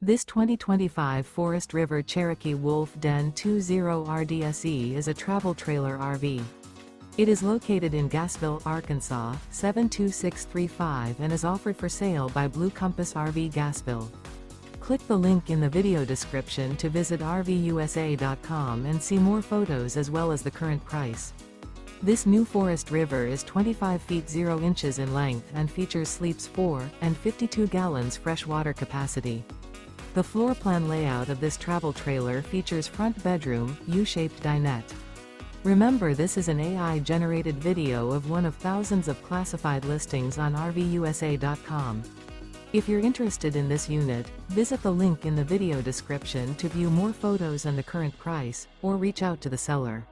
This 2025 Forest River Cherokee Wolf Den 20 RDSE is a travel trailer RV. It is located in Gassville, Arkansas, 72635 and is offered for sale by Blue Compass RV Gassville. Click the link in the video description to visit RVUSA.com and see more photos as well as the current price. This new Forest River is 25 feet 0 inches in length and features sleeps 4 and 52 gallons fresh water capacity. The floor plan layout of this travel trailer features front bedroom, U-shaped dinette. Remember, this is an AI-generated video of one of thousands of classified listings on RVUSA.com. If you're interested in this unit, visit the link in the video description to view more photos and the current price, or reach out to the seller.